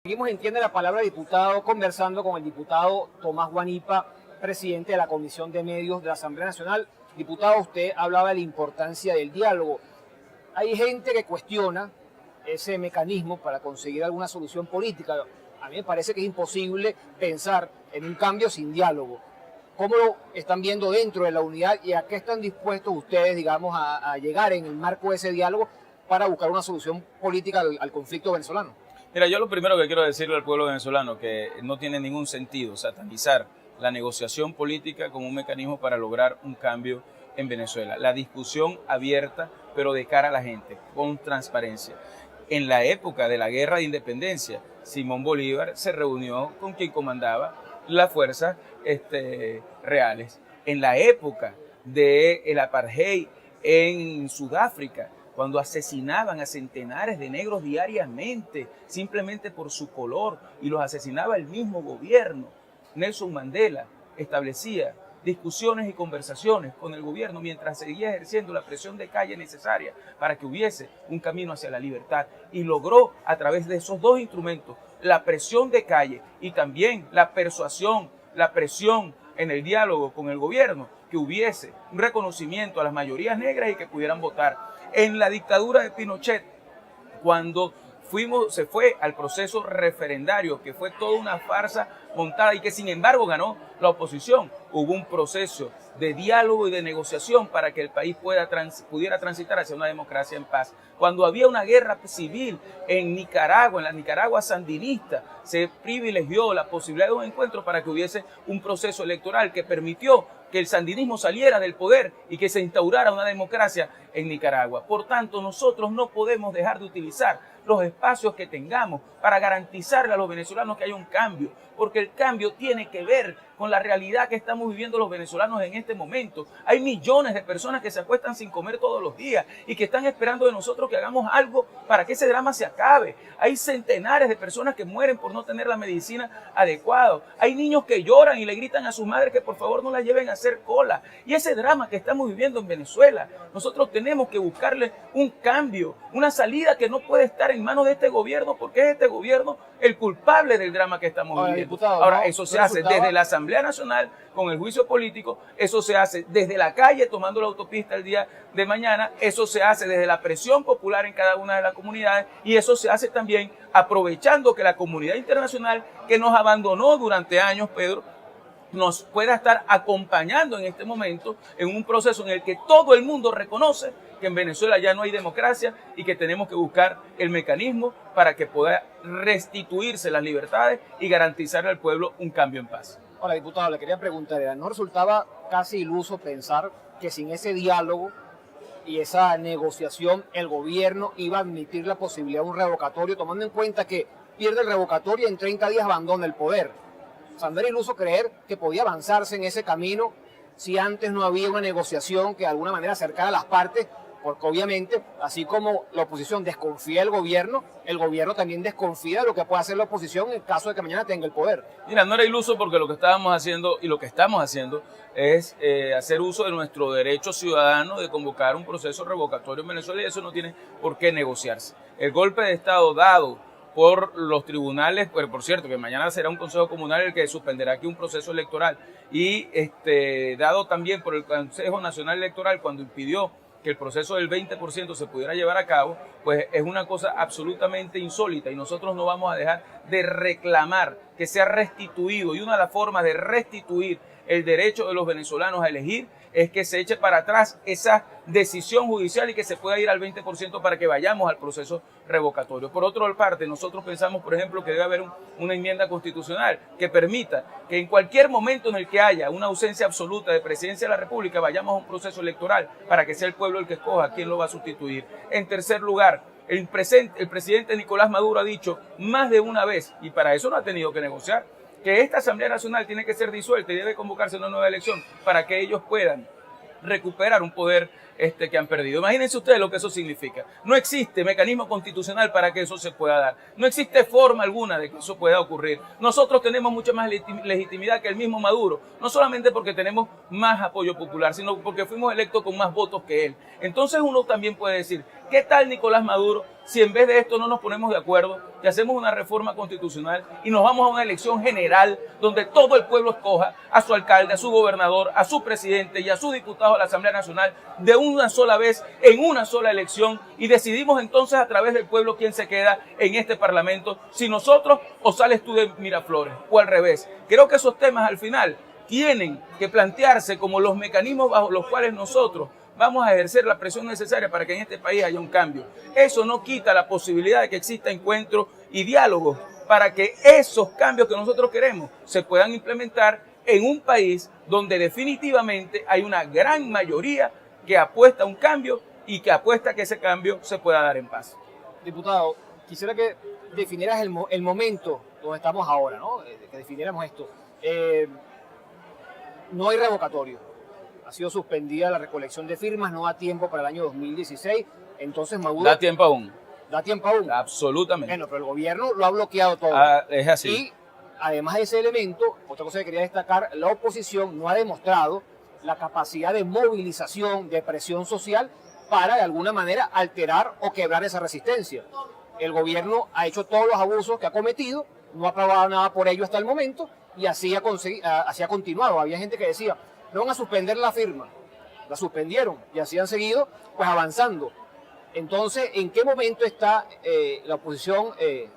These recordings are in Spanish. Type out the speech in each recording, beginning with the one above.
Seguimos en Tiene la Palabra, diputado, conversando con el diputado Tomás Guanipa, presidente de la Comisión de Medios de la Asamblea Nacional. Diputado, usted hablaba de la importancia del diálogo. Hay gente que cuestiona ese mecanismo para conseguir alguna solución política. A mí me parece que es imposible pensar en un cambio sin diálogo. ¿Cómo lo están viendo dentro de la unidad y a qué están dispuestos ustedes, digamos, a llegar en el marco de ese diálogo para buscar una solución política al conflicto venezolano? Mira, yo lo primero que quiero decirle al pueblo venezolano que no tiene ningún sentido satanizar la negociación política como un mecanismo para lograr un cambio en Venezuela. La discusión abierta, pero de cara a la gente, con transparencia. En la época de la guerra de independencia, Simón Bolívar se reunió con quien comandaba las fuerzas reales. En la época del apartheid en Sudáfrica, cuando asesinaban a centenares de negros diariamente, simplemente por su color, y los asesinaba el mismo gobierno, Nelson Mandela establecía discusiones y conversaciones con el gobierno mientras seguía ejerciendo la presión de calle necesaria para que hubiese un camino hacia la libertad, y logró a través de esos dos instrumentos, la presión de calle y también la persuasión, la presión en el diálogo con el gobierno, que hubiese un reconocimiento a las mayorías negras y que pudieran votar. En la dictadura de Pinochet, cuando se fue al proceso referendario, que fue toda una farsa montada y que sin embargo ganó la oposición, hubo un proceso de diálogo y de negociación para que el país pudiera transitar hacia una democracia en paz. Cuando había una guerra civil en Nicaragua, en la Nicaragua sandinista, se privilegió la posibilidad de un encuentro para que hubiese un proceso electoral que permitió que el sandinismo saliera del poder y que se instaurara una democracia en Nicaragua. Por tanto, nosotros no podemos dejar de utilizar los espacios que tengamos para garantizarle a los venezolanos que haya un cambio, porque el cambio tiene que ver con la realidad que estamos viviendo los venezolanos en este momento. Hay millones de personas que se acuestan sin comer todos los días y que están esperando de nosotros que hagamos algo para que ese drama se acabe. Hay centenares de personas que mueren por no tener la medicina adecuada. Hay niños que lloran y le gritan a sus madres que por favor no la lleven a hacer cola. Y ese drama que estamos viviendo en Venezuela, nosotros tenemos que buscarle un cambio, una salida que no puede estar en manos de este gobierno, porque es este gobierno el culpable del drama que estamos viviendo. Diputado, ahora, eso se hace desde la Asamblea Nacional con el juicio político, eso se hace desde la calle tomando la autopista el día de mañana, eso se hace desde la presión popular en cada una de las comunidades, y eso se hace también aprovechando que la comunidad internacional, que nos abandonó durante años, Pedro, nos pueda estar acompañando en este momento en un proceso en el que todo el mundo reconoce que en Venezuela ya no hay democracia y que tenemos que buscar el mecanismo para que pueda restituirse las libertades y garantizarle al pueblo un cambio en paz. Hola, diputado, le quería preguntar, ¿no resultaba casi iluso pensar que sin ese diálogo y esa negociación el gobierno iba a admitir la posibilidad de un revocatorio, tomando en cuenta que pierde el revocatorio y en 30 días abandona el poder? O sea, no era iluso creer que podía avanzarse en ese camino si antes no había una negociación que de alguna manera acercara a las partes, porque obviamente, así como la oposición desconfía del gobierno, el gobierno también desconfía de lo que puede hacer la oposición en caso de que mañana tenga el poder. Mira, no era iluso porque lo que estábamos haciendo y lo que estamos haciendo es hacer uso de nuestro derecho ciudadano de convocar un proceso revocatorio en Venezuela, y eso no tiene por qué negociarse. El golpe de Estado dado por los tribunales, pues por cierto, que mañana será un consejo comunal el que suspenderá aquí un proceso electoral, y dado también por el Consejo Nacional Electoral cuando impidió que el proceso del 20% se pudiera llevar a cabo, pues es una cosa absolutamente insólita, y nosotros no vamos a dejar de reclamar que sea restituido, y una de las formas de restituir el derecho de los venezolanos a elegir es que se eche para atrás esa decisión judicial y que se pueda ir al 20% para que vayamos al proceso revocatorio. Por otra parte, nosotros pensamos, por ejemplo, que debe haber una enmienda constitucional que permita que en cualquier momento en el que haya una ausencia absoluta de presidencia de la República, vayamos a un proceso electoral para que sea el pueblo el que escoja quién lo va a sustituir. En tercer lugar, el presidente Nicolás Maduro ha dicho más de una vez, y para eso no ha tenido que negociar, que esta Asamblea Nacional tiene que ser disuelta y debe convocarse una nueva elección para que ellos puedan recuperar un poder que han perdido. Imagínense ustedes lo que eso significa. No existe mecanismo constitucional para que eso se pueda dar. No existe forma alguna de que eso pueda ocurrir. Nosotros tenemos mucha más legitimidad que el mismo Maduro, no solamente porque tenemos más apoyo popular, sino porque fuimos electos con más votos que él. Entonces uno también puede decir, ¿qué tal Nicolás Maduro si en vez de esto no nos ponemos de acuerdo y hacemos una reforma constitucional y nos vamos a una elección general donde todo el pueblo escoja a su alcalde, a su gobernador, a su presidente y a su diputado a la Asamblea Nacional de una sola vez, en una sola elección, y decidimos entonces a través del pueblo quién se queda en este Parlamento, si nosotros o sales tú de Miraflores, o al revés? Creo que esos temas al final tienen que plantearse como los mecanismos bajo los cuales nosotros vamos a ejercer la presión necesaria para que en este país haya un cambio. Eso no quita la posibilidad de que exista encuentro y diálogo para que esos cambios que nosotros queremos se puedan implementar en un país donde definitivamente hay una gran mayoría que apuesta a un cambio y que apuesta a que ese cambio se pueda dar en paz. Diputado, quisiera que definieras el momento donde estamos ahora, ¿no? Que definiéramos esto. No hay revocatorio. Ha sido suspendida la recolección de firmas, no da tiempo para el año 2016. Entonces Maduro... ¿Da tiempo aún? ¿Da tiempo aún? Absolutamente. Bueno, pero el gobierno lo ha bloqueado todo. Es así. Y además de ese elemento, otra cosa que quería destacar, la oposición no ha demostrado la capacidad de movilización, de presión social para de alguna manera alterar o quebrar esa resistencia. El gobierno ha hecho todos los abusos que ha cometido, no ha aprobado nada por ello hasta el momento y así ha continuado. Había gente que decía, no van a suspender la firma, la suspendieron y así han seguido pues avanzando. Entonces, ¿en qué momento está la oposición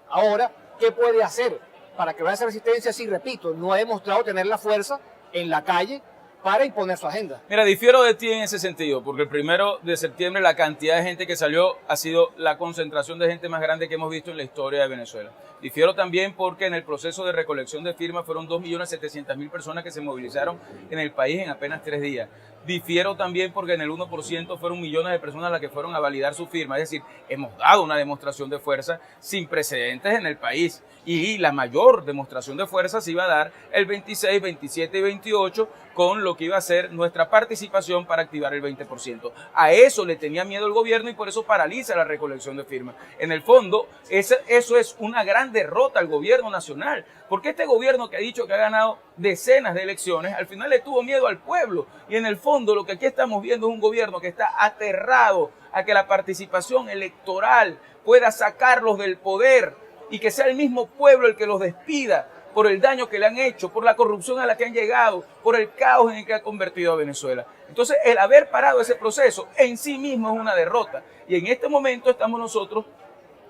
ahora? ¿Qué puede hacer para quebrar esa resistencia? Si, repito, no ha demostrado tener la fuerza en la calle para imponer su agenda. Mira, difiero de ti en ese sentido, porque el 1 de septiembre la cantidad de gente que salió ha sido la concentración de gente más grande que hemos visto en la historia de Venezuela. Difiero también porque en el proceso de recolección de firmas fueron 2.700.000 personas que se movilizaron en el país en apenas 3 días. Difiero también porque en el 1% fueron millones de personas las que fueron a validar su firma. Es decir, hemos dado una demostración de fuerza sin precedentes en el país. Y la mayor demostración de fuerza se iba a dar el 26, 27 y 28 con lo que iba a ser nuestra participación para activar el 20%. A eso le tenía miedo el gobierno y por eso paraliza la recolección de firmas. En el fondo, eso es una gran derrota al gobierno nacional, porque este gobierno que ha dicho que ha ganado decenas de elecciones, al final le tuvo miedo al pueblo. Y en el fondo lo que aquí estamos viendo es un gobierno que está aterrado a que la participación electoral pueda sacarlos del poder y que sea el mismo pueblo el que los despida por el daño que le han hecho, por la corrupción a la que han llegado, por el caos en el que ha convertido a Venezuela. Entonces, el haber parado ese proceso en sí mismo es una derrota. Y en este momento estamos nosotros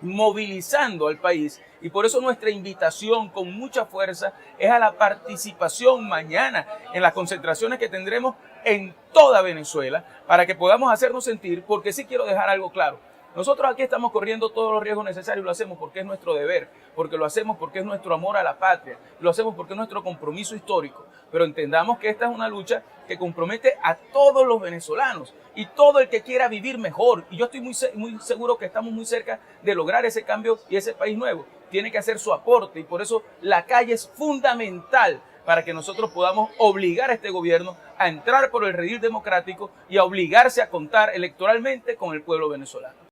movilizando al país y por eso nuestra invitación con mucha fuerza es a la participación mañana en las concentraciones que tendremos en toda Venezuela para que podamos hacernos sentir, porque sí quiero dejar algo claro. Nosotros aquí estamos corriendo todos los riesgos necesarios, lo hacemos porque es nuestro deber, porque lo hacemos porque es nuestro amor a la patria, lo hacemos porque es nuestro compromiso histórico, pero entendamos que esta es una lucha que compromete a todos los venezolanos y todo el que quiera vivir mejor, y yo estoy muy seguro que estamos muy cerca de lograr ese cambio y ese país nuevo. Tiene que hacer su aporte y por eso la calle es fundamental para que nosotros podamos obligar a este gobierno a entrar por el redil democrático y a obligarse a contar electoralmente con el pueblo venezolano.